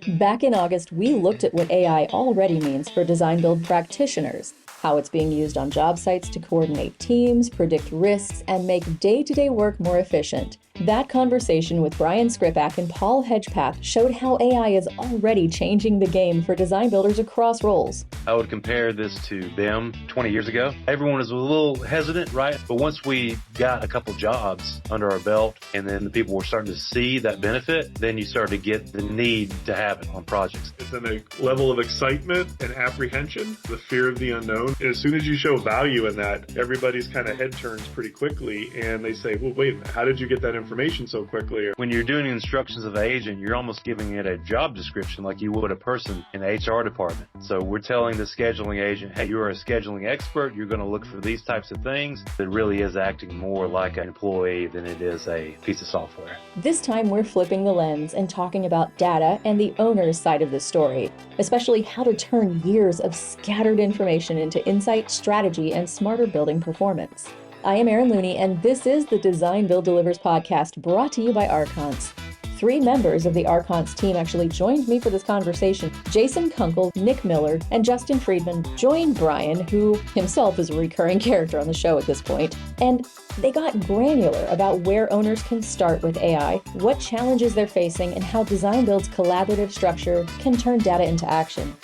Back in August, we looked at what AI already means for design build practitioners, how it's being used on job sites to coordinate teams, predict risks, and make day-to-day work more efficient. That conversation with Brian Skripac and Paul Hedgepath showed how AI is already changing the game for design builders across roles. I would compare this to BIM 20 years ago. Everyone was a little hesitant, right? But once we got a couple jobs under our belt and then the people were starting to see that benefit, then you started to get the need to have it on projects. It's in a level of excitement and apprehension, the fear of the unknown. And as soon as you show value in that, everybody's kind of head turns pretty quickly and they say, well, wait a minute, how did you get that information so quickly? When you're doing instructions of the agent, you're almost giving it a job description like you would a person in the HR department. So we're telling the scheduling agent, hey, you're a scheduling expert. You're going to look for these types of things. It really is acting more like an employee than it is a piece of software. This time we're flipping the lens and talking about data and the owner's side of the story, especially how to turn years of scattered information into insight, strategy, and smarter building performance. I am Erin Looney, and this is the Design Build Delivers podcast brought to you by ARKANCE. 3 members of the ARKANCE team actually joined me for this conversation. Jason Kunkel, Nick Miller, and Justin Friedman joined Brian, who himself is a recurring character on the show at this point, and they got granular about where owners can start with AI, what challenges they're facing, and how Design Build's collaborative structure can turn data into action.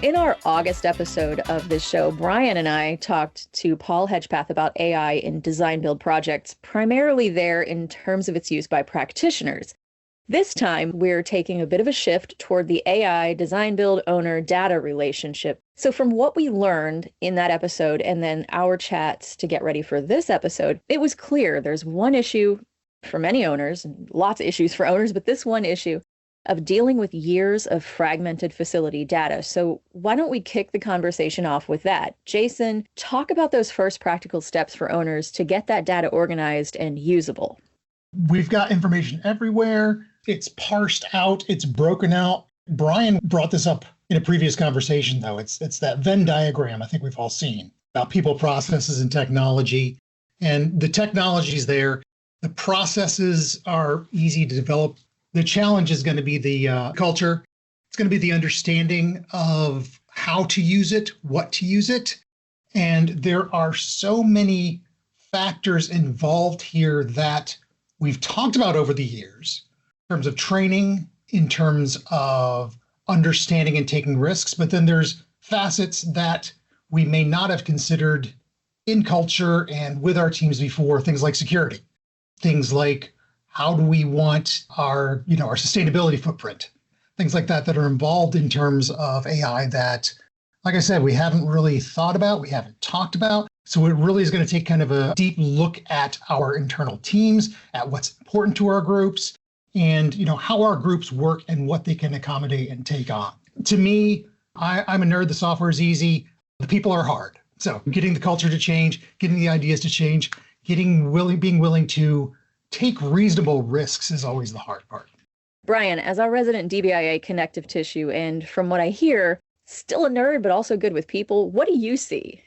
In our August episode of this show, Brian and I talked to Paul Hedgepath about AI in design build projects, primarily there in terms of its use by practitioners. This time, we're taking a bit of a shift toward the AI design build owner data relationship. So from what we learned in that episode and then our chats to get ready for this episode, it was clear there's one issue for many owners, and lots of issues for owners, but this one issue of dealing with years of fragmented facility data. So why don't we kick the conversation off with that? Jason, talk about those first practical steps for owners to get that data organized and usable. We've got information everywhere. It's parsed out. It's broken out. Brian brought this up in a previous conversation, though. It's that Venn diagram I think we've all seen about people, processes, and technology. And the technology's there. The processes are easy to develop. The challenge is going to be the culture. It's going to be the understanding of how to use it, what to use it. And there are so many factors involved here that we've talked about over the years in terms of training, in terms of understanding and taking risks. But then there's facets that we may not have considered in culture and with our teams before, things like security, things like how do we want our sustainability footprint, things like that are involved in terms of AI that, like I said, we haven't really thought about, we haven't talked about. So it really is going to take kind of a deep look at our internal teams, at what's important to our groups, and how our groups work and what they can accommodate and take on. To me, I'm a nerd. The software is easy. The people are hard. So getting the culture to change, getting the ideas to change, being willing to take reasonable risks is always the hard part. Brian, as our resident DBIA connective tissue, and from what I hear, still a nerd, but also good with people, what do you see?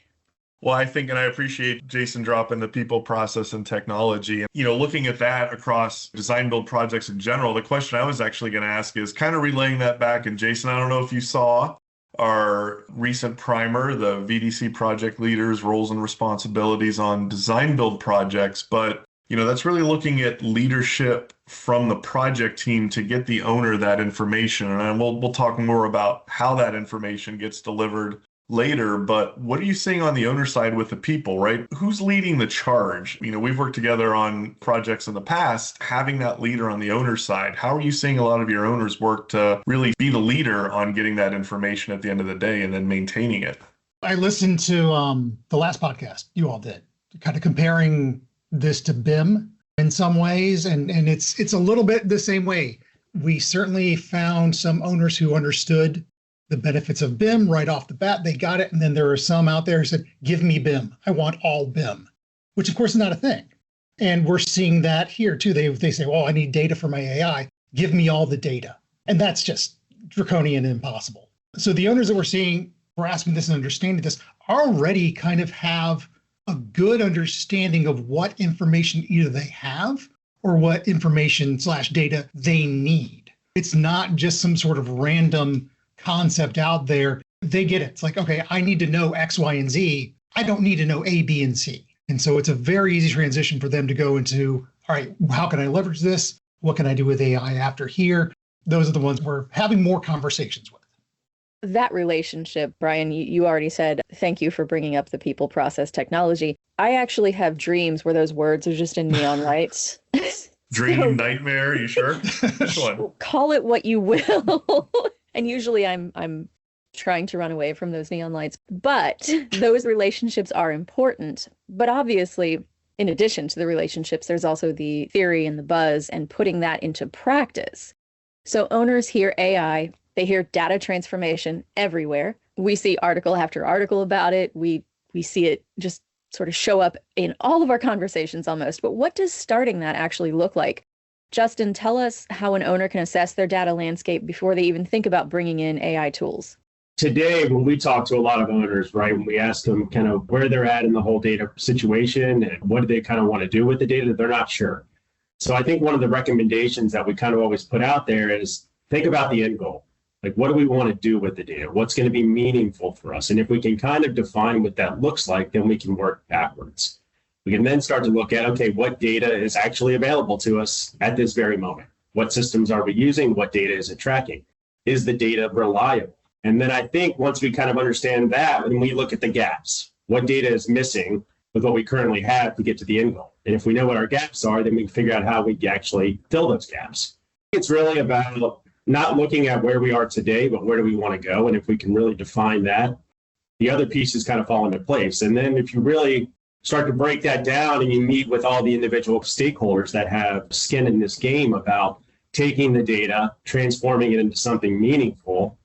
Well, I think, and I appreciate Jason dropping the people, process, and technology. And, looking at that across design build projects in general, the question I was actually going to ask is kind of relaying that back. And Jason, I don't know if you saw our recent primer, the VDC project leaders' roles and responsibilities on design build projects, but that's really looking at leadership from the project team to get the owner that information. And we'll talk more about how that information gets delivered later. But what are you seeing on the owner side with the people, right? Who's leading the charge? We've worked together on projects in the past, having that leader on the owner side. How are you seeing a lot of your owners work to really be the leader on getting that information at the end of the day and then maintaining it? I listened to the last podcast you all did, kind of comparing this to BIM in some ways, and it's a little bit the same way. We certainly found some owners who understood the benefits of BIM right off the bat. They got it, and then there are some out there who said, give me BIM. I want all BIM, which of course is not a thing. And we're seeing that here too. They say, well, I need data for my AI. Give me all the data. And that's just draconian and impossible. So the owners that we're seeing, grasping this and understanding this, already kind of have a good understanding of what information either they have or what information / data they need. It's not just some sort of random concept out there. They get it. It's like, okay, I need to know X, Y, and Z. I don't need to know A, B, and C. And so it's a very easy transition for them to go into, all right, how can I leverage this? What can I do with AI after here? Those are the ones we're having more conversations with. That relationship, Brian, you already said, thank you for bringing up the people, process, technology. I actually have dreams where those words are just in neon lights. Dream, nightmare, you sure? Which one? Call it what you will. And usually I'm trying to run away from those neon lights. But those relationships are important. But obviously, in addition to the relationships, there's also the theory and the buzz and putting that into practice. So owners hear AI, they hear data transformation everywhere. We see article after article about it. We see it just sort of show up in all of our conversations almost. But what does starting that actually look like? Justin, tell us how an owner can assess their data landscape before they even think about bringing in AI tools. Today, when we talk to a lot of owners, right, when we ask them kind of where they're at in the whole data situation and what do they kind of want to do with the data, they're not sure. So I think one of the recommendations that we kind of always put out there is think about the end goal. Like, what do we want to do with the data? What's going to be meaningful for us? And if we can kind of define what that looks like, then we can work backwards. We can then start to look at, okay, what data is actually available to us at this very moment? What systems are we using? What data is it tracking? Is the data reliable? And then I think once we kind of understand that, then we look at the gaps. What data is missing with what we currently have to get to the end goal? And if we know what our gaps are, then we can figure out how we actually fill those gaps. It's really about not looking at where we are today, but where do we want to go? And if we can really define that, the other pieces kind of fall into place. And then if you really start to break that down and you meet with all the individual stakeholders that have skin in this game about taking the data, transforming it into something meaningful,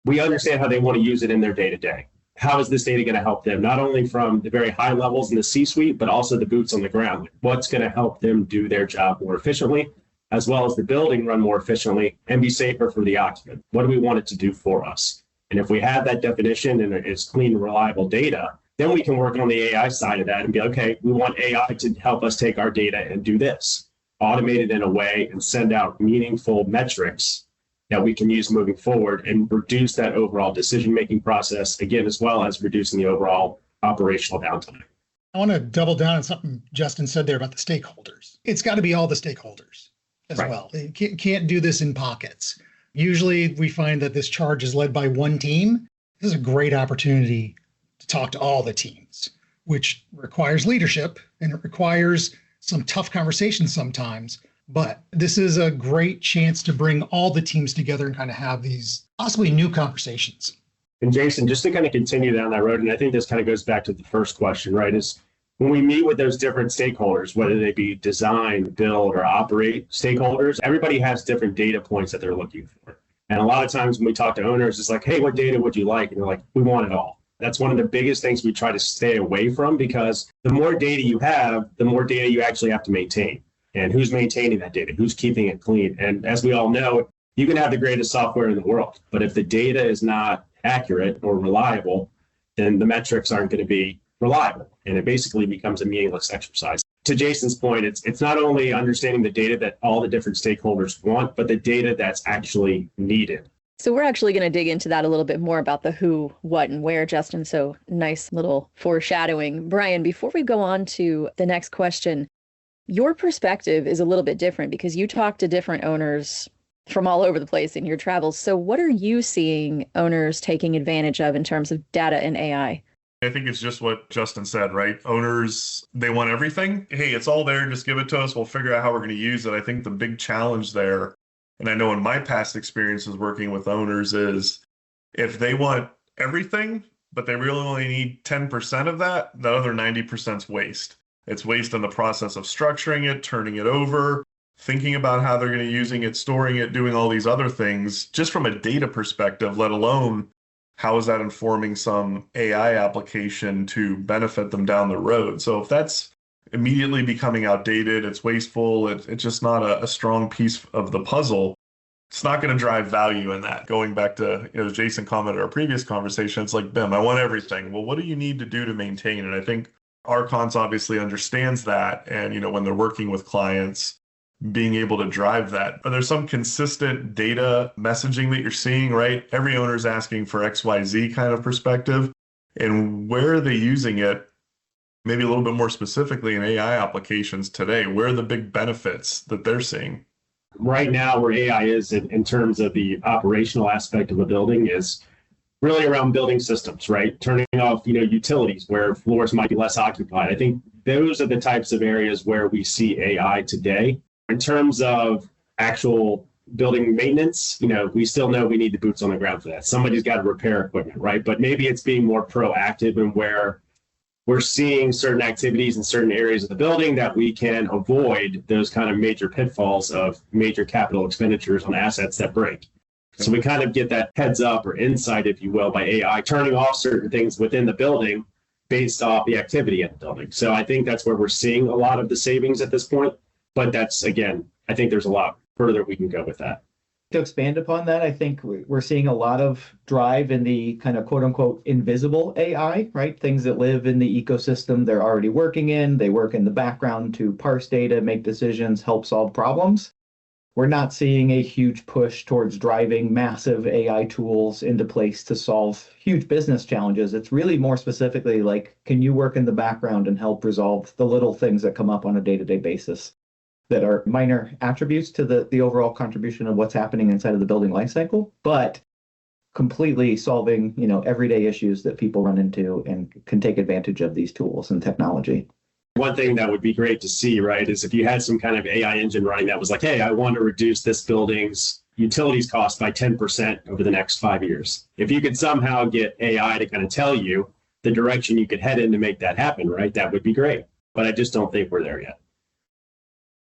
we understand how they want to use it in their day-to-day. How is this data going to help them, not only from the very high levels in the C-suite, but also the boots on the ground? What's going to help them do their job more efficiently, as well as the building run more efficiently and be safer for the occupant? What do we want it to do for us? And if we have that definition and it's clean, reliable data, then we can work on the AI side of that and be, okay, we want AI to help us take our data and do this, automate it in a way and send out meaningful metrics that we can use moving forward and reduce that overall decision-making process, again, as well as reducing the overall operational downtime. I want to double down on something Justin said there about the stakeholders. It's got to be all the stakeholders as well. You can't do this in pockets. Usually we find that this charge is led by one team. This is a great opportunity to talk to all the teams, which requires leadership and it requires some tough conversations sometimes. But this is a great chance to bring all the teams together and kind of have these possibly new conversations. And Jason, just to kind of continue down that road, and I think this kind of goes back to the first question, right, is when we meet with those different stakeholders, whether they be design, build, or operate stakeholders, everybody has different data points that they're looking for. And a lot of times when we talk to owners, it's like, hey, what data would you like? And they're like, we want it all. That's one of the biggest things we try to stay away from, because the more data you have, the more data you actually have to maintain. And who's maintaining that data? Who's keeping it clean? And as we all know, you can have the greatest software in the world, but if the data is not accurate or reliable, then the metrics aren't going to be reliable. And it basically becomes a meaningless exercise. To Jason's point, it's not only understanding the data that all the different stakeholders want, but the data that's actually needed. So we're actually going to dig into that a little bit more about the who, what, and where, Justin. So nice little foreshadowing. Brian, before we go on to the next question, your perspective is a little bit different because you talk to different owners from all over the place in your travels. So what are you seeing owners taking advantage of in terms of data and AI? I think it's just what Justin said, right? Owners, they want everything. Hey, it's all there. Just give it to us. We'll figure out how we're going to use it. I think the big challenge there, and I know in my past experiences working with owners, is if they want everything, but they really only need 10% of that, the other 90% is waste. It's waste in the process of structuring it, turning it over, thinking about how they're going to be using it, storing it, doing all these other things, just from a data perspective, let alone how is that informing some AI application to benefit them down the road. So if that's immediately becoming outdated, it's wasteful, it's just not a strong piece of the puzzle, it's not going to drive value in that. Going back to, as Jason commented our previous conversation, it's like, BIM, I want everything. Well, what do you need to do to maintain it? I think ARKANCE obviously understands that. And, when they're working with clients, being able to drive that? Are there some consistent data messaging that you're seeing, right? Every owner's asking for XYZ kind of perspective. And where are they using it? Maybe a little bit more specifically in AI applications today, where are the big benefits that they're seeing? Right now, where AI is in terms of the operational aspect of a building is really around building systems, right? Turning off, utilities where floors might be less occupied. I think those are the types of areas where we see AI today. In terms of actual building maintenance, we still know we need the boots on the ground for that. Somebody's got to repair equipment, right? But maybe it's being more proactive and where we're seeing certain activities in certain areas of the building that we can avoid those kind of major pitfalls of major capital expenditures on assets that break. So we kind of get that heads up or insight, if you will, by AI, turning off certain things within the building based off the activity in the building. So I think that's where we're seeing a lot of the savings at this point. But that's, again, I think there's a lot further we can go with that. To expand upon that, I think we're seeing a lot of drive in the kind of quote unquote invisible AI, right? Things that live in the ecosystem they're already working in. They work in the background to parse data, make decisions, help solve problems. We're not seeing a huge push towards driving massive AI tools into place to solve huge business challenges. It's really more specifically like, can you work in the background and help resolve the little things that come up on a day-to-day basis that are minor attributes to the overall contribution of what's happening inside of the building lifecycle, but completely solving, everyday issues that people run into and can take advantage of these tools and technology. One thing that would be great to see, right, is if you had some kind of AI engine running that was like, hey, I want to reduce this building's utilities cost by 10% over the next 5 years. If you could somehow get AI to kind of tell you the direction you could head in to make that happen, right, that would be great. But I just don't think we're there yet.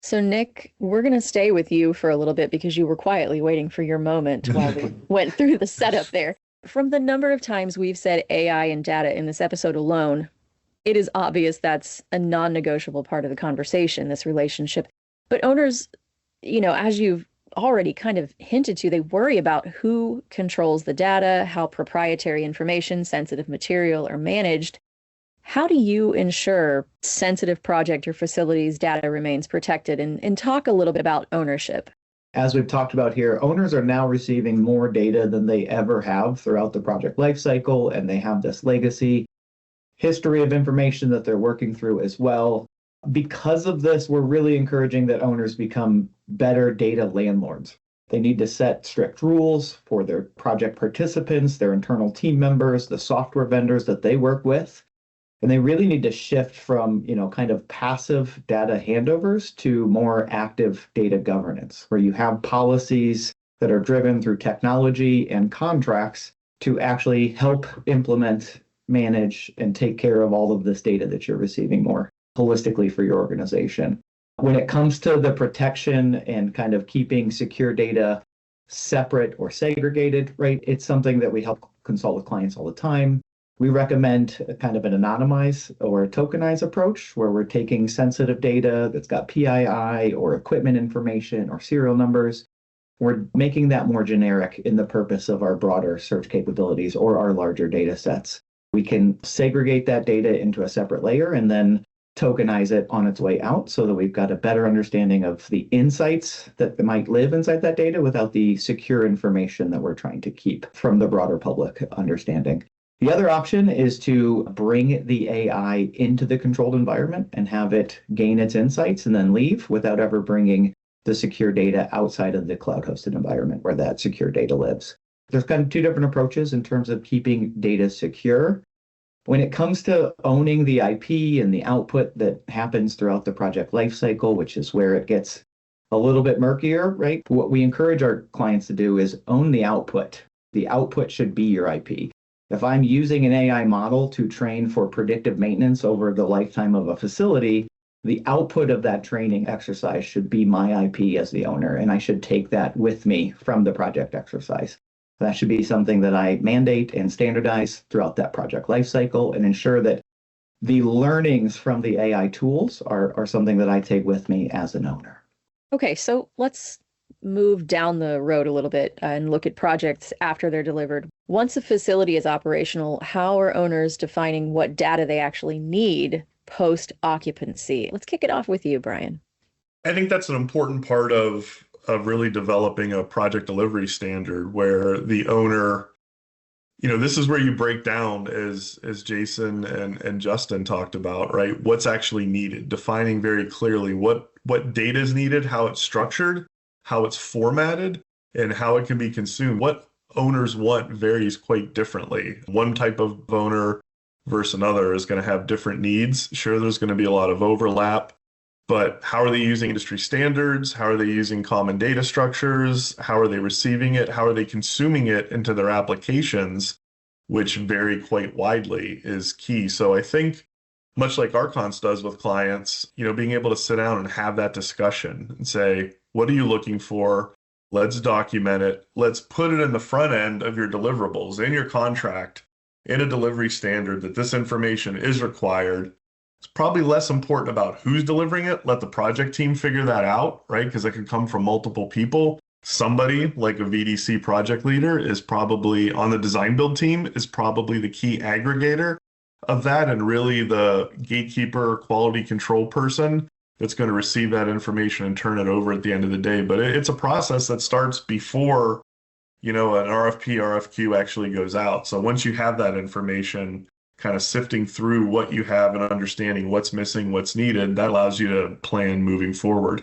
So Nick, we're going to stay with you for a little bit because you were quietly waiting for your moment while we went through the setup there. From the number of times we've said AI and data in this episode alone, it is obvious that's a non-negotiable part of the conversation, this relationship. But owners, as you've already kind of hinted to, they worry about who controls the data, how proprietary information, sensitive material are managed. How do you ensure sensitive project or facilities data remains protected? And talk a little bit about ownership. As we've talked about here, owners are now receiving more data than they ever have throughout the project lifecycle, and they have this legacy history of information that they're working through as well. Because of this, we're really encouraging that owners become better data landlords. They need to set strict rules for their project participants, their internal team members, the software vendors that they work with. And they really need to shift from, kind of passive data handovers to more active data governance, where you have policies that are driven through technology and contracts to actually help implement, manage, and take care of all of this data that you're receiving more holistically for your organization. When it comes to the protection and kind of keeping secure data separate or segregated, right, it's something that we help consult with clients all the time. We recommend kind of an anonymize or tokenize approach where we're taking sensitive data that's got PII or equipment information or serial numbers. We're making that more generic in the purpose of our broader search capabilities or our larger data sets. We can segregate that data into a separate layer and then tokenize it on its way out so that we've got a better understanding of the insights that might live inside that data without the secure information that we're trying to keep from the broader public understanding. The other option is to bring the AI into the controlled environment and have it gain its insights and then leave without ever bringing the secure data outside of the cloud-hosted environment where that secure data lives. There's kind of two different approaches in terms of keeping data secure. When it comes to owning the IP and the output that happens throughout the project lifecycle, which is where it gets a little bit murkier, right? What we encourage our clients to do is own the output. The output should be your IP. If I'm using an AI model to train for predictive maintenance over the lifetime of a facility, the output of that training exercise should be my IP as the owner, and I should take that with me from the project exercise. That should be something that I mandate and standardize throughout that project lifecycle and ensure that the learnings from the AI tools are something that I take with me as an owner. Okay, so let's move down the road a little bit and look at projects after they're delivered. Once a facility is operational, how are owners defining what data they actually need post-occupancy? Let's kick it off with you, Brian. I think that's an important part of really developing a project delivery standard where the owner, this is where you break down as Jason and Justin talked about, right? What's actually needed, defining very clearly what data is needed, how it's structured, how it's formatted, and how it can be consumed. What owners want varies quite differently. One type of owner versus another is going to have different needs. Sure, there's going to be a lot of overlap, but how are they using industry standards? How are they using common data structures? How are they receiving it? How are they consuming it into their applications, which vary quite widely, is key. So I think much like ARKANCE does with clients, being able to sit down and have that discussion and say, what are you looking for? Let's document it. Let's put it in the front end of your deliverables, in your contract, in a delivery standard that this information is required. It's probably less important about who's delivering it. Let the project team figure that out, right? Because it can come from multiple people. Somebody like a VDC project leader is probably on the design build team, is probably the key aggregator of that and really the gatekeeper, quality control person that's going to receive that information and turn it over at the end of the day. But it's a process that starts before, an RFP, RFQ actually goes out. So once you have that information, kind of sifting through what you have and understanding what's missing, what's needed, that allows you to plan moving forward.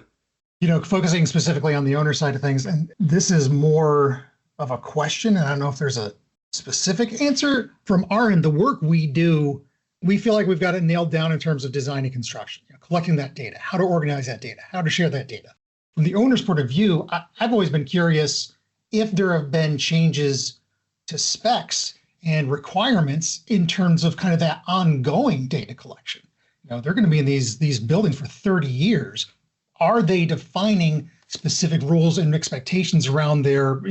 Focusing specifically on the owner side of things, and this is more of a question, and I don't know if there's a specific answer. From our end, the work we do, we feel like we've got it nailed down in terms of design and construction, collecting that data, how to organize that data, how to share that data. From the owner's point of view, I've always been curious if there have been changes to specs and requirements in terms of kind of that ongoing data collection. They're going to be in these buildings for 30 years. Are they defining specific rules and expectations around their,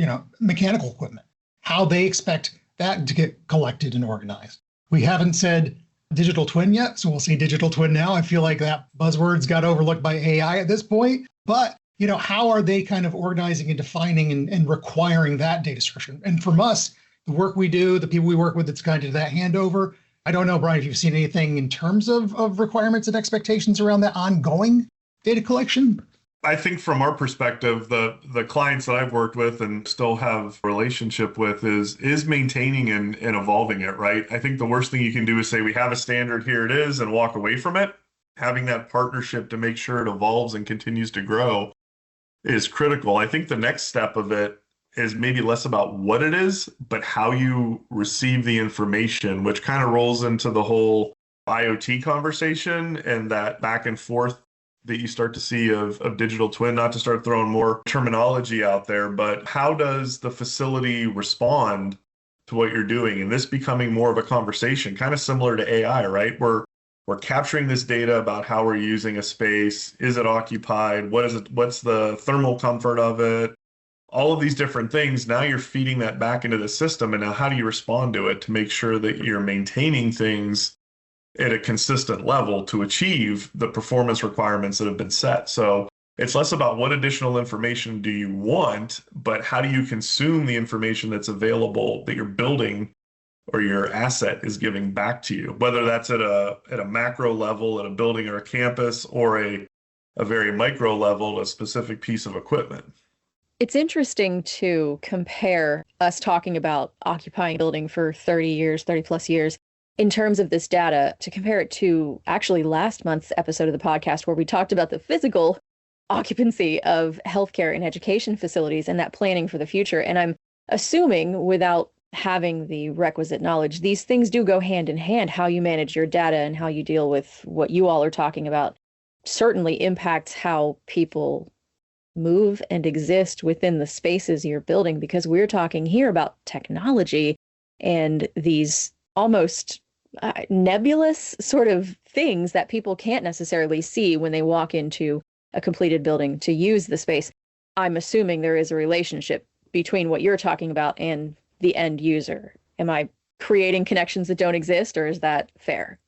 mechanical equipment? How they expect that to get collected and organized? We haven't said digital twin yet, so we'll say digital twin now. I feel like that buzzword's got overlooked by AI at this point. But, how are they kind of organizing and defining and requiring that data structure? And from us, the work we do, the people we work with, it's kind of that handover. I don't know, Brian, if you've seen anything in terms of requirements and expectations around that ongoing data collection? I think from our perspective, the clients that I've worked with and still have a relationship with is maintaining and evolving it, right? I think the worst thing you can do is say, we have a standard, here it is, and walk away from it. Having that partnership to make sure it evolves and continues to grow is critical. I think the next step of it is maybe less about what it is, but how you receive the information, which kind of rolls into the whole IoT conversation and that back and forth that you start to see of digital twin, not to start throwing more terminology out there, but how does the facility respond to what you're doing? And this becoming more of a conversation, kind of similar to AI, right? We're capturing this data about how we're using a space. Is it occupied? What is it? What's the thermal comfort of it? All of these different things. Now you're feeding that back into the system. And now how do you respond to it to make sure that you're maintaining things at a consistent level to achieve the performance requirements that have been set? So it's less about what additional information do you want, but how do you consume the information that's available that you're building or your asset is giving back to you, whether that's at a macro level at a building or a campus, or a very micro level, a specific piece of equipment. It's interesting to compare us talking about occupying a building for 30 plus years, in terms of this data, to compare it to actually last month's episode of the podcast where we talked about the physical occupancy of healthcare and education facilities and that planning for the future. And I'm assuming, without having the requisite knowledge, these things do go hand in hand. How you manage your data and how you deal with what you all are talking about certainly impacts how people move and exist within the spaces you're building, because we're talking here about technology and these almost nebulous sort of things that people can't necessarily see when they walk into a completed building to use the space. I'm assuming there is a relationship between what you're talking about and the end user. Am I creating connections that don't exist, or is that fair?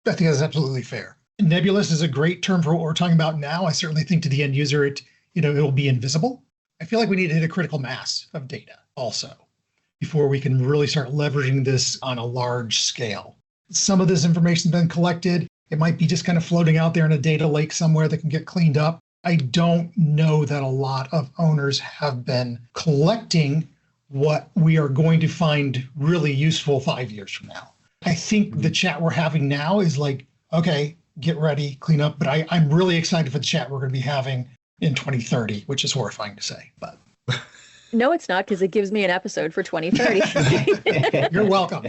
I think that's absolutely fair. Nebulous is a great term for what we're talking about now. I certainly think to the end user, it will be invisible. I feel like we need to hit a critical mass of data also before we can really start leveraging this on a large scale. Some of this information has been collected. It might be just kind of floating out there in a data lake somewhere that can get cleaned up. I don't know that a lot of owners have been collecting what we are going to find really useful 5 years from now. I think the chat we're having now is like, okay, get ready, clean up. But I'm really excited for the chat we're going to be having in 2030, which is horrifying to say. But no, it's not, because it gives me an episode for 2030. You're welcome.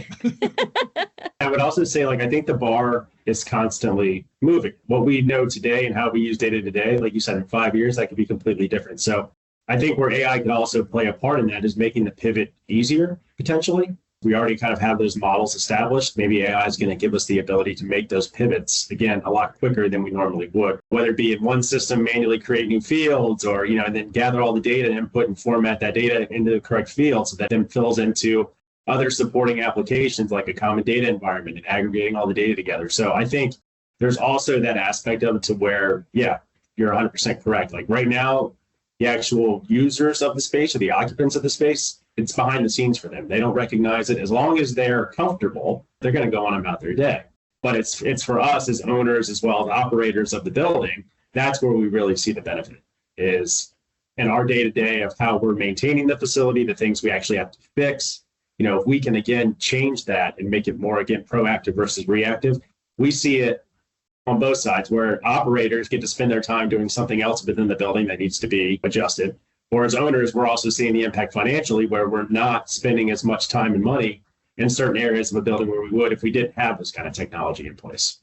I would also say, I think the bar is constantly moving. What we know today and how we use data today, like you said, in 5 years, that could be completely different. So I think where AI could also play a part in that is making the pivot easier, potentially. We already kind of have those models established. Maybe AI is going to give us the ability to make those pivots, again, a lot quicker than we normally would, whether it be in one system, manually create new fields, or, and then gather all the data and input and format that data into the correct field so that then fills into other supporting applications like a common data environment and aggregating all the data together. So I think there's also that aspect of it to where, yeah, you're 100% correct. Like right now, the actual users of the space or the occupants of the space, it's behind the scenes for them. They don't recognize it. As long as they're comfortable, they're going to go on about their day. But it's for us as owners as well as operators of the building, that's where we really see the benefit is in our day-to-day of how we're maintaining the facility, the things we actually have to fix. If we can, again, change that and make it more, again, proactive versus reactive, we see it on both sides where operators get to spend their time doing something else within the building that needs to be adjusted. Or as owners, we're also seeing the impact financially where we're not spending as much time and money in certain areas of a building where we would if we didn't have this kind of technology in place.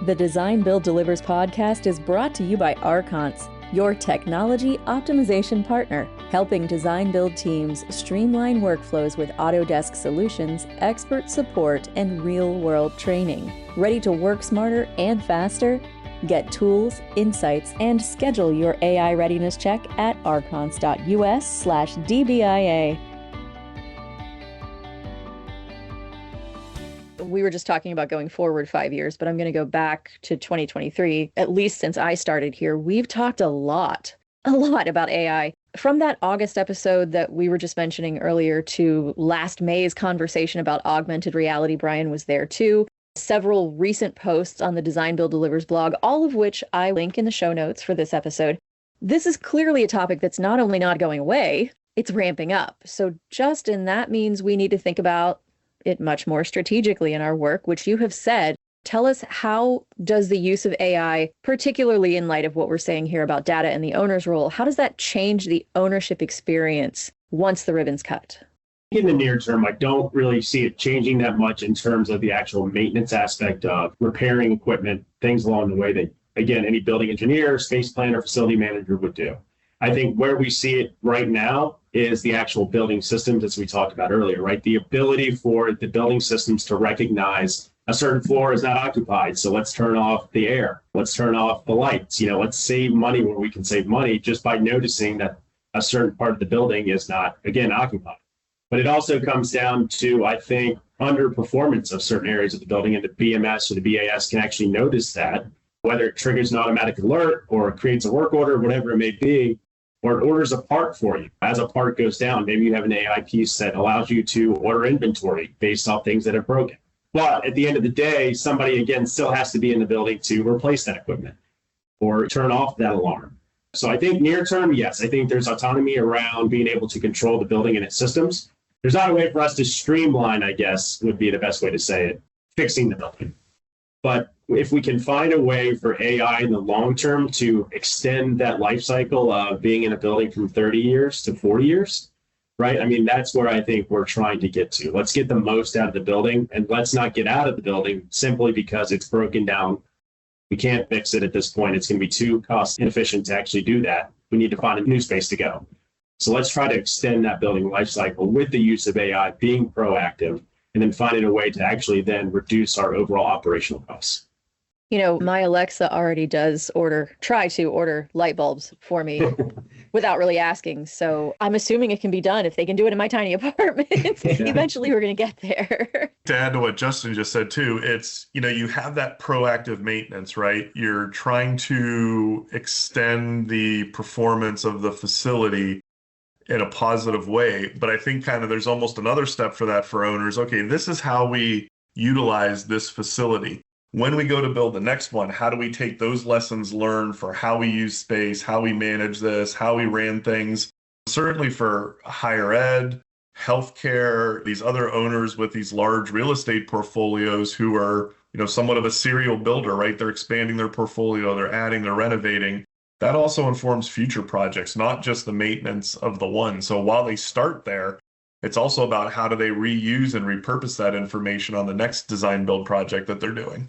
The Design Build Delivers podcast is brought to you by ARKANCE, your technology optimization partner, helping design build teams streamline workflows with Autodesk solutions, expert support, and real-world training. Ready to work smarter and faster? Get tools, insights, and schedule your AI readiness check at arkance.us/DBIA. We were just talking about going forward 5 years, but I'm going to go back to 2023. At least since I started here, we've talked a lot about AI. From that August episode that we were just mentioning earlier to last May's conversation about augmented reality, Brian was there too. Several recent posts on the Design Build Delivers blog, all of which I link in the show notes for this episode. This is clearly a topic that's not only not going away, it's ramping up. So Justin, that means we need to think about it much more strategically in our work, which you have said. Tell us, how does the use of AI, particularly in light of what we're saying here about data and the owner's role, how does that change the ownership experience once the ribbon's cut? In the near term, I don't really see it changing that much in terms of the actual maintenance aspect of repairing equipment, things along the way that, again, any building engineer, space planner, facility manager would do. I think where we see it right now is the actual building systems, as we talked about earlier, right? The ability for the building systems to recognize a certain floor is not occupied, so let's turn off the air. Let's turn off the lights. Let's save money where we can save money just by noticing that a certain part of the building is not, again, occupied. But it also comes down to, I think, underperformance of certain areas of the building, and the BMS or the BAS can actually notice that, whether it triggers an automatic alert or creates a work order, whatever it may be, or it orders a part for you. As a part goes down, maybe you have an AI piece that allows you to order inventory based off things that are broken. But at the end of the day, somebody, again, still has to be in the building to replace that equipment or turn off that alarm. So I think near term, yes, I think there's autonomy around being able to control the building and its systems. There's not a way for us to streamline, I guess, would be the best way to say it, fixing the building. But if we can find a way for AI in the long term to extend that life cycle of being in a building from 30 years to 40 years, right? I mean, that's where I think we're trying to get to. Let's get the most out of the building, and let's not get out of the building simply because it's broken down. We can't fix it at this point. It's going to be too cost inefficient to actually do that. We need to find a new space to go. So let's try to extend that building life cycle with the use of AI, being proactive, and then finding a way to actually then reduce our overall operational costs. My Alexa already does try to order light bulbs for me without really asking. So I'm assuming it can be done if they can do it in my tiny apartment. Eventually we're going to get there. To add to what Justin just said too, it's, you have that proactive maintenance, right? You're trying to extend the performance of the facility in a positive way. But I think kind of there's almost another step for that for owners. Okay, this is how we utilize this facility. When we go to build the next one, how do we take those lessons learned for how we use space, how we manage this, how we ran things? Certainly for higher ed, healthcare, these other owners with these large real estate portfolios who are, somewhat of a serial builder, right? They're expanding their portfolio, they're adding, they're renovating. That also informs future projects, not just the maintenance of the one. So while they start there, it's also about how do they reuse and repurpose that information on the next design build project that they're doing.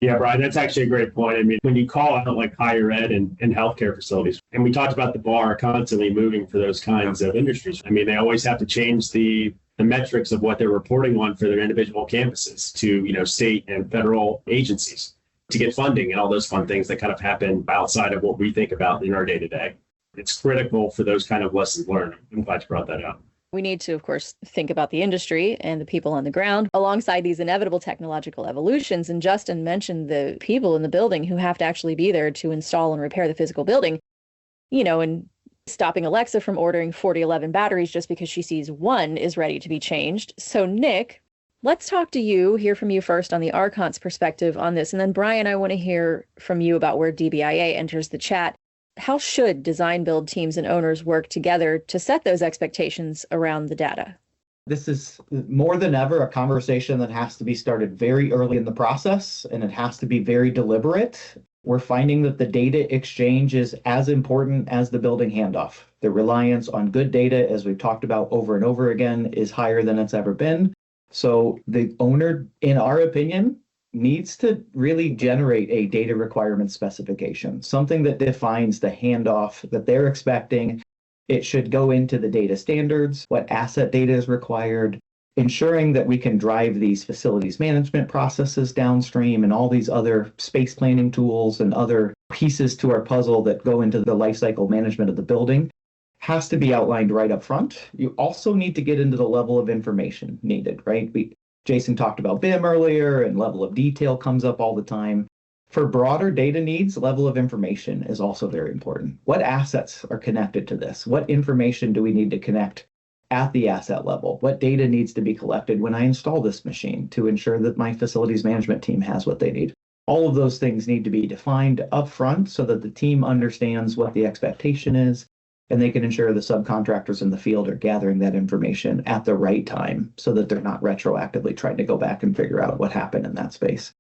Yeah, Brian, that's actually a great point. I mean, when you call out like higher ed and healthcare facilities, and we talked about the bar constantly moving for those kinds of industries. I mean, they always have to change the metrics of what they're reporting on for their individual campuses to, state and federal agencies to get funding and all those fun things that kind of happen outside of what we think about in our day to day. It's critical for those kind of lessons learned. I'm glad you brought that up. We need to, of course, think about the industry and the people on the ground alongside these inevitable technological evolutions. And Justin mentioned the people in the building who have to actually be there to install and repair the physical building, and stopping Alexa from ordering 4011 batteries just because she sees one is ready to be changed. So Nick, let's talk to you, hear from you first on the ARKANCE perspective on this. And then Brian, I want to hear from you about where DBIA enters the chat. How should design build teams and owners work together to set those expectations around the data? This is more than ever a conversation that has to be started very early in the process, and it has to be very deliberate. We're finding that the data exchange is as important as the building handoff. The reliance on good data, as we've talked about over and over again, is higher than it's ever been. So the owner, in our opinion, needs to really generate a data requirement specification, something that defines the handoff that they're expecting. It should go into the data standards, what asset data is required, ensuring that we can drive these facilities management processes downstream and all these other space planning tools and other pieces to our puzzle that go into the lifecycle management of the building has to be outlined right up front. You also need to get into the level of information needed, right? Jason talked about BIM earlier, and level of detail comes up all the time. For broader data needs, level of information is also very important. What assets are connected to this? What information do we need to connect at the asset level? What data needs to be collected when I install this machine to ensure that my facilities management team has what they need? All of those things need to be defined upfront so that the team understands what the expectation is, and they can ensure the subcontractors in the field are gathering that information at the right time so that they're not retroactively trying to go back and figure out what happened in that space.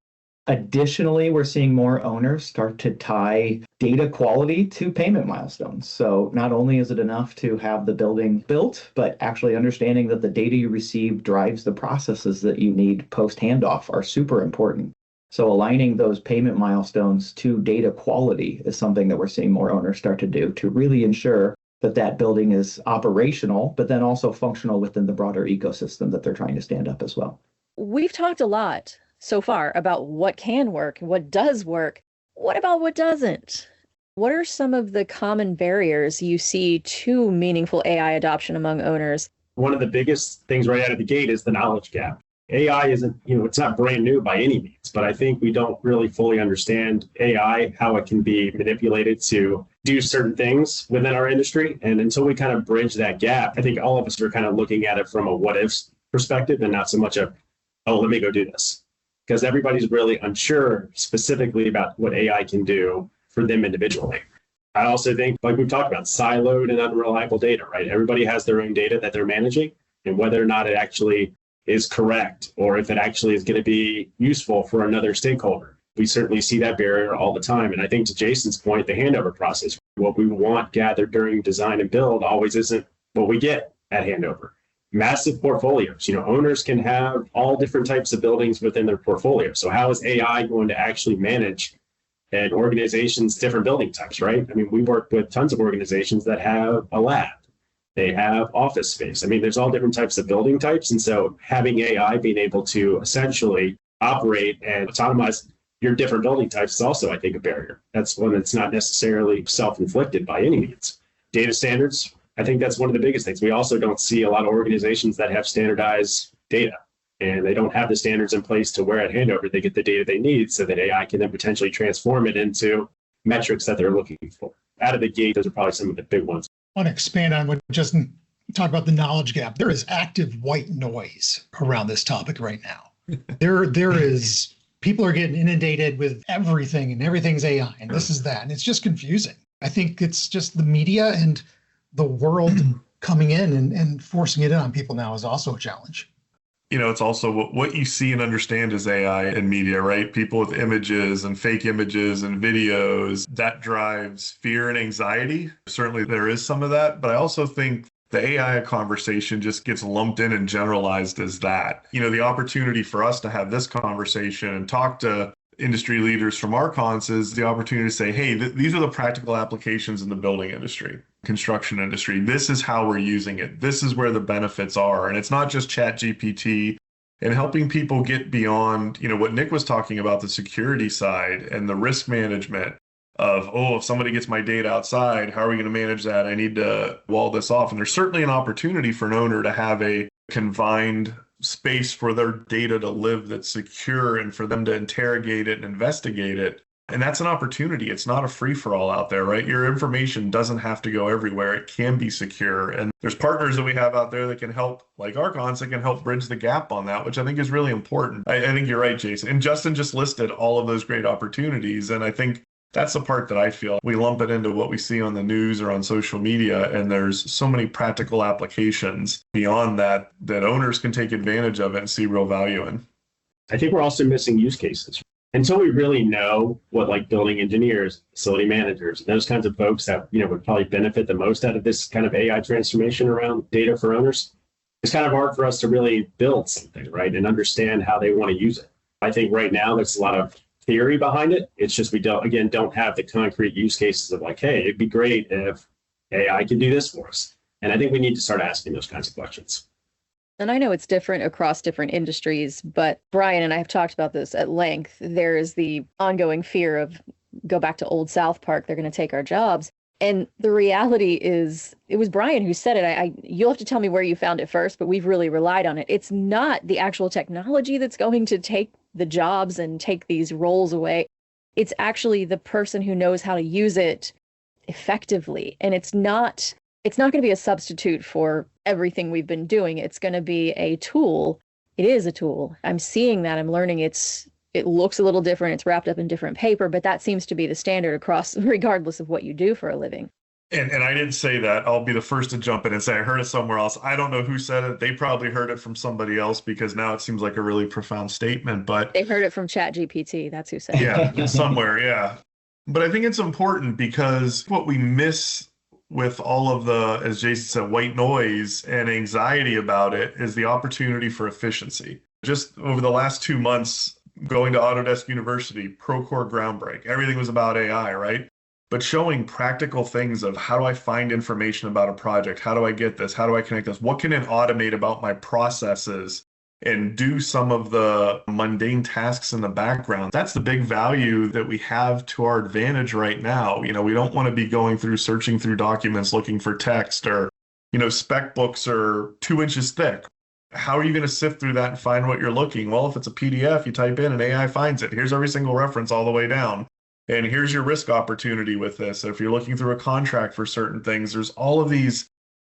Additionally, we're seeing more owners start to tie data quality to payment milestones. So not only is it enough to have the building built, but actually understanding that the data you receive drives the processes that you need post handoff are super important. So aligning those payment milestones to data quality is something that we're seeing more owners start to do to really ensure that that building is operational, but then also functional within the broader ecosystem that they're trying to stand up as well. We've talked a lot so far about what can work, what does work. What about what doesn't? What are some of the common barriers you see to meaningful AI adoption among owners? One of the biggest things right out of the gate is the knowledge gap. AI isn't, it's not brand new by any means, but I think we don't really fully understand AI, how it can be manipulated to do certain things within our industry. And until we kind of bridge that gap, I think all of us are kind of looking at it from a what if perspective and not so much a, oh, let me go do this. Because everybody's really unsure specifically about what AI can do for them individually. I also think, like we've talked about, siloed and unreliable data, right? Everybody has their own data that they're managing, and whether or not it actually is correct or if it actually is going to be useful for another stakeholder. We certainly see that barrier all the time. And I think to Jason's point, the handover process, what we want gathered during design and build always isn't what we get at handover. Massive portfolios, owners can have all different types of buildings within their portfolio. So how is AI going to actually manage an organization's different building types, right? I mean, we work with tons of organizations that have a lab. They have office space. I mean, there's all different types of building types. And so having AI being able to essentially operate and autonomize your different building types is also, I think, a barrier. That's one that's not necessarily self-inflicted by any means. Data standards, I think that's one of the biggest things. We also don't see a lot of organizations that have standardized data, and they don't have the standards in place to where at handover they get the data they need so that AI can then potentially transform it into metrics that they're looking for. Out of the gate, those are probably some of the big ones. I want to expand on what Justin talked about, the knowledge gap. There is active white noise around this topic right now. There is People are getting inundated with everything and everything's AI and this is that. And it's just confusing. I think it's just the media and the world coming in and forcing it in on people now is also a challenge. It's also what you see and understand is AI and media, right? People with images and fake images and videos, that drives fear and anxiety. Certainly there is some of that, but I also think the AI conversation just gets lumped in and generalized as that. The opportunity for us to have this conversation and talk to industry leaders from ARKANCE is the opportunity to say, hey, these are the practical applications in the building industry, construction industry. This is how we're using it. This is where the benefits are. And it's not just ChatGPT and helping people get beyond, what Nick was talking about, the security side and the risk management of, if somebody gets my data outside, how are we going to manage that? I need to wall this off. And there's certainly an opportunity for an owner to have a confined space for their data to live that's secure and for them to interrogate it and investigate it. And that's an opportunity. It's not a free-for-all out there, right? Your information doesn't have to go everywhere. It can be secure. And there's partners that we have out there that can help, like ARKANCE, that can help bridge the gap on that, which I think is really important. I think you're right, Jason. And Justin just listed all of those great opportunities. And I think that's the part that I feel we lump it into what we see on the news or on social media. And there's so many practical applications beyond that owners can take advantage of it and see real value in. I think we're also missing use cases. Until we really know what like building engineers, facility managers, those kinds of folks that would probably benefit the most out of this kind of AI transformation around data for owners, it's kind of hard for us to really build something, right? And understand how they want to use it. I think right now there's a lot of theory behind it. It's just we don't have the concrete use cases of like, hey, it'd be great if AI could do this for us. And I think we need to start asking those kinds of questions. And I know it's different across different industries, but Brian and I have talked about this at length. There is the ongoing fear of go back to old South Park, they're going to take our jobs. And the reality is, it was Brian who said it. You'll have to tell me where you found it first, but we've really relied on it. It's not the actual technology that's going to take the jobs and take these roles away. It's actually the person who knows how to use it effectively. And it's not going to be a substitute for everything we've been doing. It's going to be a tool. It is a tool. I'm seeing that. I'm learning it looks a little different. It's wrapped up in different paper, but that seems to be the standard across, regardless of what you do for a living. And I didn't say that. I'll be the first to jump in and say I heard it somewhere else. I don't know who said it. They probably heard it from somebody else because now it seems like a really profound statement. But they heard it from ChatGPT. That's who said it. Yeah, somewhere. Yeah. But I think it's important because what we miss with all of the, as Jason said, white noise and anxiety about it is the opportunity for efficiency. Just over the last 2 months, going to Autodesk University, Procore Groundbreak, everything was about AI, right? But showing practical things of how do I find information about a project? How do I get this? How do I connect this? What can it automate about my processes and do some of the mundane tasks in the background? That's the big value that we have to our advantage right now. We don't want to be going through, searching through documents, looking for text or, spec books are 2 inches thick. How are you going to sift through that and find what you're looking? Well, if it's a PDF, you type in and AI finds it. Here's every single reference all the way down. And here's your risk opportunity with this. If you're looking through a contract for certain things, there's all of these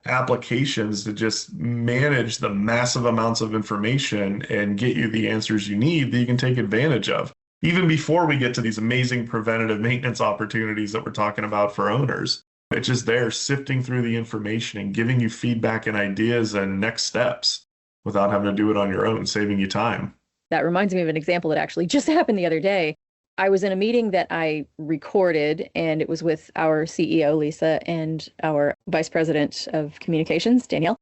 applications to just manage the massive amounts of information and get you the answers you need that you can take advantage of. Even before we get to these amazing preventative maintenance opportunities that we're talking about for owners, it's just there sifting through the information and giving you feedback and ideas and next steps without having to do it on your own, saving you time. That reminds me of an example that actually just happened the other day. I was in a meeting that I recorded, and it was with our CEO, Lisa, and our Vice President of Communications, Danielle.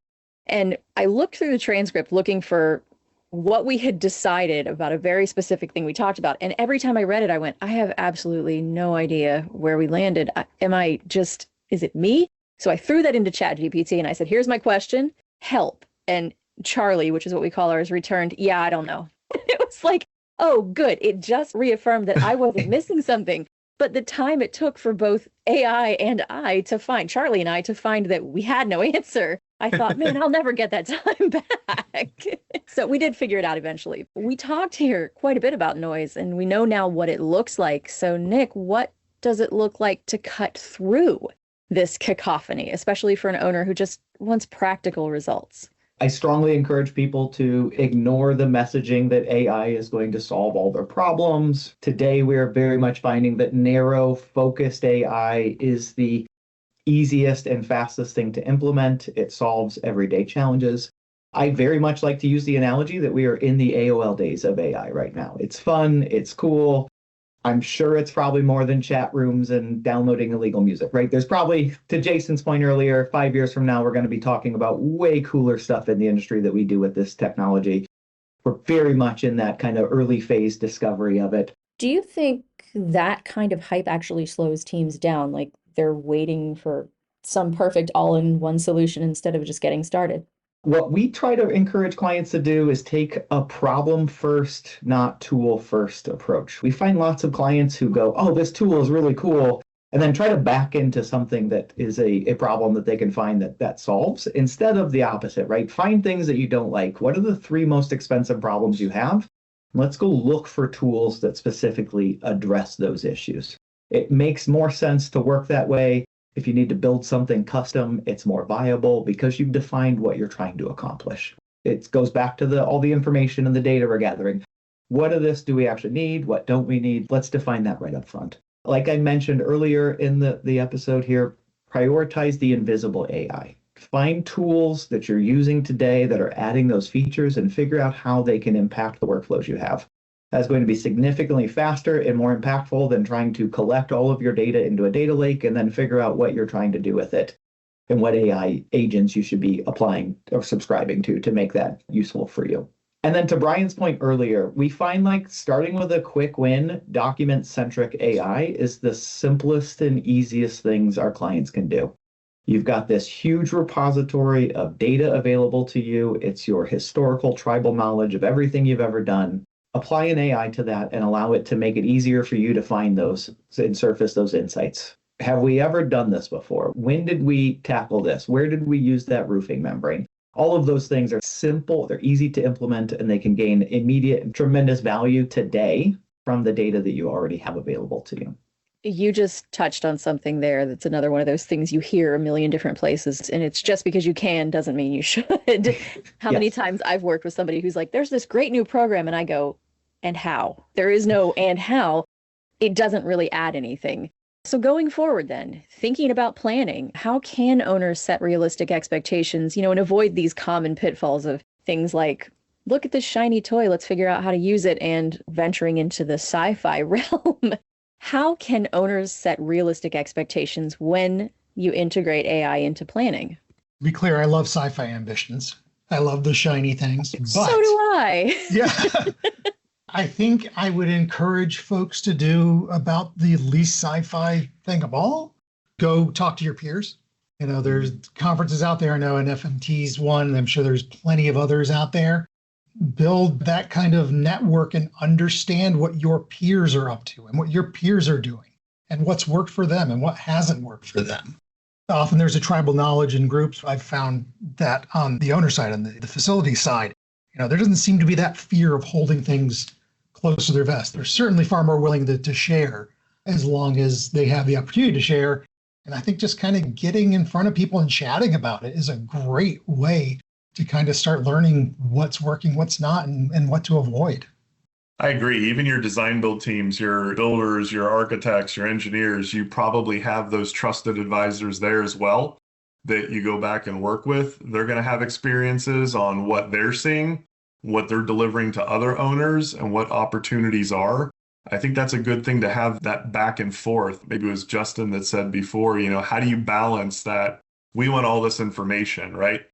And I looked through the transcript looking for what we had decided about a very specific thing we talked about. And every time I read it, I went, I have absolutely no idea where we landed. Is it me? So I threw that into ChatGPT and I said, here's my question, help. And Charlie, which is what we call ours, returned, yeah, I don't know. It was like, oh, good. It just reaffirmed that I wasn't missing something. But the time it took for both AI and Charlie and I to find that we had no answer, I thought, man, I'll never get that time back. So we did figure it out eventually. We talked here quite a bit about noise, and we know now what it looks like. So Nick, what does it look like to cut through this cacophony, especially for an owner who just wants practical results? I strongly encourage people to ignore the messaging that AI is going to solve all their problems. Today, we're very much finding that narrow, focused AI is the easiest and fastest thing to implement. It solves everyday challenges. I very much like to use the analogy that we are in the AOL days of AI right now. It's fun, it's cool. I'm sure it's probably more than chat rooms and downloading illegal music, right? There's probably, to Jason's point earlier, 5 years from now, we're going to be talking about way cooler stuff in the industry that we do with this technology. We're very much in that kind of early phase discovery of it. Do you think that kind of hype actually slows teams down? Like they're waiting for some perfect all-in-one solution instead of just getting started? What we try to encourage clients to do is take a problem first, not tool first approach. We find lots of clients who go, oh, this tool is really cool, and then try to back into something that is a problem that they can find that solves, instead of the opposite, right? Find things that you don't like. What are the 3 most expensive problems you have? Let's go look for tools that specifically address those issues. It makes more sense to work that way. If you need to build something custom, it's more viable because you've defined what you're trying to accomplish. It goes back to all the information and the data we're gathering. What of this do we actually need? What don't we need? Let's define that right up front. Like I mentioned earlier in the episode here, prioritize the invisible AI. Find tools that you're using today that are adding those features and figure out how they can impact the workflows you have. That's going to be significantly faster and more impactful than trying to collect all of your data into a data lake and then figure out what you're trying to do with it and what AI agents you should be applying or subscribing to make that useful for you. And then to Brian's point earlier, we find like starting with a quick win, document-centric AI is the simplest and easiest things our clients can do. You've got this huge repository of data available to you. It's your historical tribal knowledge of everything you've ever done. Apply an AI to that and allow it to make it easier for you to find those and surface those insights. Have we ever done this before? When did we tackle this? Where did we use that roofing membrane? All of those things are simple, they're easy to implement, and they can gain immediate and tremendous value today from the data that you already have available to you. You just touched on something there that's another one of those things you hear a million different places, and it's just because you can doesn't mean you should. How many times I've worked with somebody who's like, there's this great new program, and I go, and how? There is no and how. It doesn't really add anything. So going forward then, thinking about planning, how can owners set realistic expectations, and avoid these common pitfalls of things like, look at this shiny toy, let's figure out how to use it, and venturing into the sci-fi realm. How can owners set realistic expectations when you integrate AI into planning? To be clear, I love sci-fi ambitions. I love the shiny things. But so do I. Yeah. I think I would encourage folks to do about the least sci-fi thing of all. Go talk to your peers. There's conferences out there. I know NFMT's one. I'm sure there's plenty of others out there. Build that kind of network and understand what your peers are up to and what your peers are doing and what's worked for them and what hasn't worked for them. Often there's a tribal knowledge in groups. I've found that on the owner side, on the facility side, there doesn't seem to be that fear of holding things close to their vest. They're certainly far more willing to share as long as they have the opportunity to share. And I think just kind of getting in front of people and chatting about it is a great way to kind of start learning what's working, what's not, and what to avoid. I agree. Even your design build teams, your builders, your architects, your engineers, you probably have those trusted advisors there as well that you go back and work with. They're going to have experiences on what they're seeing, what they're delivering to other owners, and what opportunities are. I think that's a good thing to have that back and forth. Maybe it was Justin that said before, how do you balance that? We want all this information, right?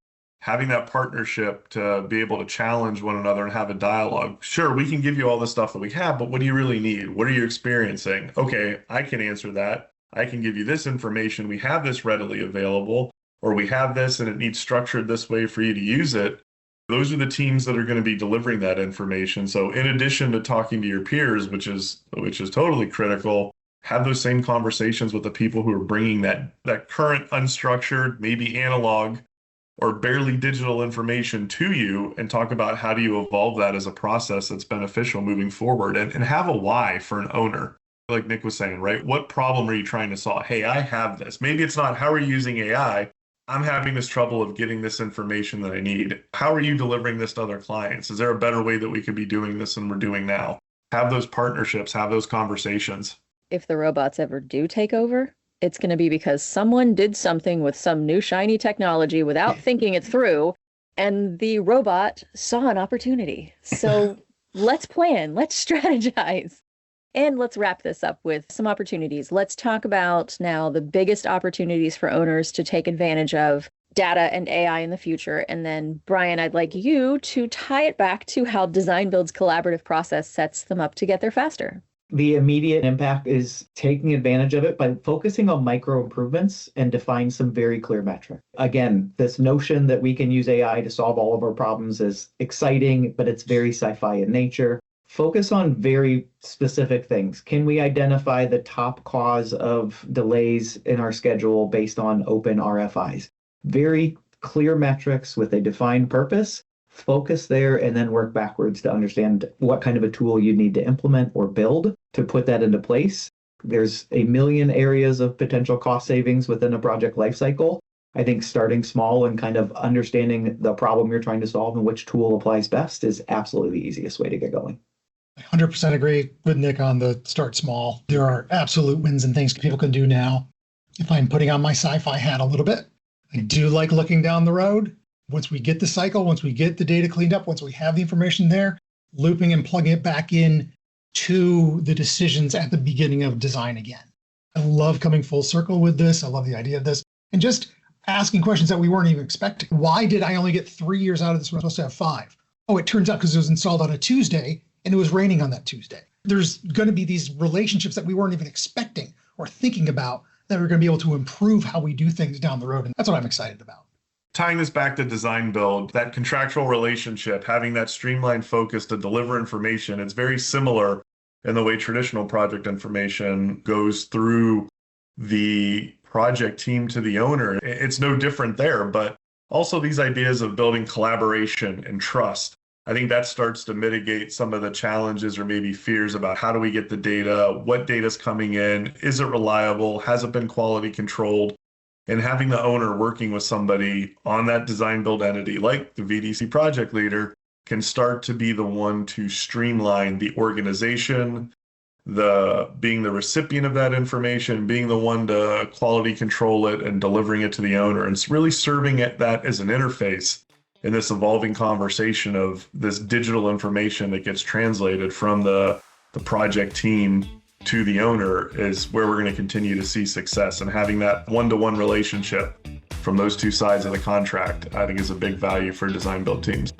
Having that partnership to be able to challenge one another and have a dialogue. Sure, we can give you all the stuff that we have, but what do you really need? What are you experiencing? Okay, I can answer that. I can give you this information. We have this readily available, or we have this and it needs structured this way for you to use it. Those are the teams that are going to be delivering that information. So in addition to talking to your peers, which is totally critical, have those same conversations with the people who are bringing that current unstructured, maybe analog, or barely digital information to you, and talk about how do you evolve that as a process that's beneficial moving forward, and have a why for an owner. Like Nick was saying, right? What problem are you trying to solve? Hey, I have this. Maybe it's not how are you using AI, I'm having this trouble of getting this information that I need. How are you delivering this to other clients? Is there a better way that we could be doing this than we're doing now? Have those partnerships, have those conversations. If the robots ever do take over, it's going to be because someone did something with some new shiny technology without thinking it through, and the robot saw an opportunity. So let's plan, let's strategize. And let's wrap this up with some opportunities. Let's talk about now the biggest opportunities for owners to take advantage of data and AI in the future. And then, Brian, I'd like you to tie it back to how Design Build's collaborative process sets them up to get there faster. The immediate impact is taking advantage of it by focusing on micro improvements and define some very clear metrics. Again, this notion that we can use AI to solve all of our problems is exciting, but it's very sci-fi in nature. Focus on very specific things. Can we identify the top cause of delays in our schedule based on open RFIs? Very clear metrics with a defined purpose. Focus there and then work backwards to understand what kind of a tool you need to implement or build to put that into place. There's a million areas of potential cost savings within a project lifecycle. I think starting small and kind of understanding the problem you're trying to solve and which tool applies best is absolutely the easiest way to get going. I 100% agree with Nick on the start small. There are absolute wins and things people can do now. If I'm putting on my sci-fi hat a little bit, I do like looking down the road. Once we get the cycle, once we get the data cleaned up, once we have the information there, looping and plugging it back in to the decisions at the beginning of design again. I love coming full circle with this. I love the idea of this. And just asking questions that we weren't even expecting. Why did I only get 3 years out of this when I was supposed to have 5? Oh, it turns out because it was installed on a Tuesday and it was raining on that Tuesday. There's going to be these relationships that we weren't even expecting or thinking about that we're going to be able to improve how we do things down the road. And that's what I'm excited about. Tying this back to design build, that contractual relationship, having that streamlined focus to deliver information, it's very similar in the way traditional project information goes through the project team to the owner. It's no different there, but also these ideas of building collaboration and trust. I think that starts to mitigate some of the challenges or maybe fears about how do we get the data, what data's coming in, is it reliable, has it been quality controlled? And having the owner working with somebody on that design build entity, like the VDC project leader, can start to be the one to streamline the organization, being the recipient of that information, being the one to quality control it and delivering it to the owner. And it's really serving that as an interface in this evolving conversation of this digital information that gets translated from the project team to the owner is where we're going to continue to see success. And having that one-to-one relationship from those two sides of the contract, I think is a big value for design build teams.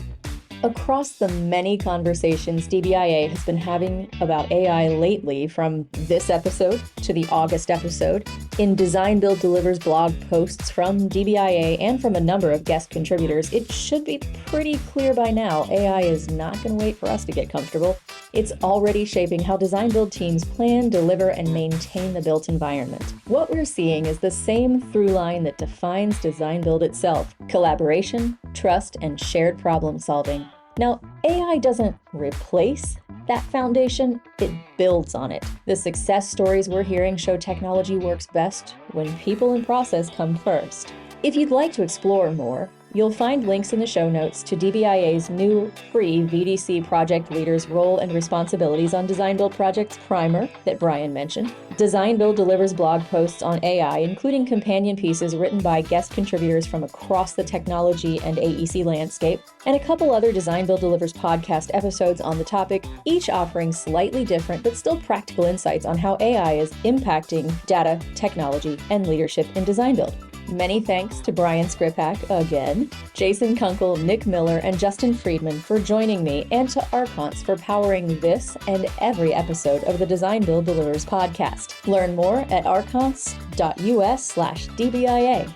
Across the many conversations DBIA has been having about AI lately, from this episode to the August episode, in Design Build Delivers blog posts from DBIA and from a number of guest contributors, it should be pretty clear by now AI is not going to wait for us to get comfortable. It's already shaping how design build teams plan, deliver, and maintain the built environment. What we're seeing is the same through line that defines design build itself: collaboration, trust, and shared problem solving. Now, AI doesn't replace that foundation, it builds on it. The success stories we're hearing show technology works best when people and process come first. If you'd like to explore more, you'll find links in the show notes to DBIA's new free VDC Project Leader's Role and Responsibilities on Design Build Projects primer that Brian mentioned. Design Build delivers blog posts on AI, including companion pieces written by guest contributors from across the technology and AEC landscape, and a couple other Design Build delivers podcast episodes on the topic, each offering slightly different but still practical insights on how AI is impacting data, technology, and leadership in design build. Many thanks to Brian Skripac again, Jason Kunkel, Nick Miller, and Justin Friedman for joining me, and to ARKANCE for powering this and every episode of the Design Build Delivers podcast. Learn more at arkance.us/DBIA.